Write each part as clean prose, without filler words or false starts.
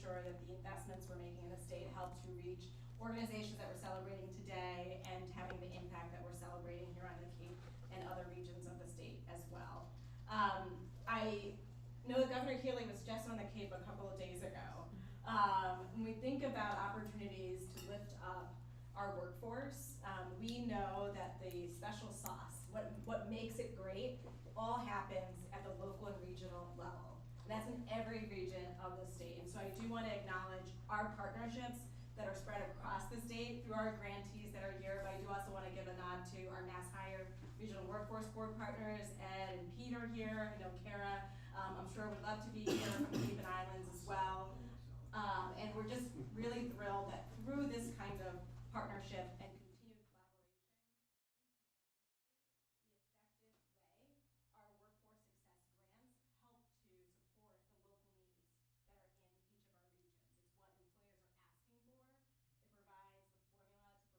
sure that the investments we're making in the state help to reach organizations that we're celebrating today and having the impact that we're celebrating here on the Cape and other regions of the state as well. I know that Governor Healey was just on the Cape a couple of days ago. When we think about opportunities to lift up our workforce, we know that the special sauce, what makes it great, all happens at the local and regional level. And that's in every region of the state. And so I do want to acknowledge our partnerships that are spread across the state through our grantees that are here, but I do also want to give a nod to our Mass Hire Regional Workforce Board partners, Ed and Peter here. I know Kara, I'm sure would love to be here from the Cape and Islands as well. And we're just really thrilled that through this kind of partnership and continued collaboration, the effective way our workforce success grants help to support the local needs that are in each of our regions. It's what employers are asking for. It provides the formula to provide the technical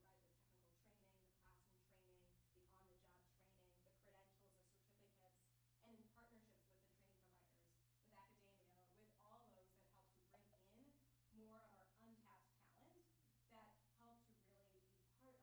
training, the classroom training, the on-the-job training, the credentials, the certificates, and in partnerships with the training providers, with academia, with all those that help to bring in more of our untapped talent that help to really be part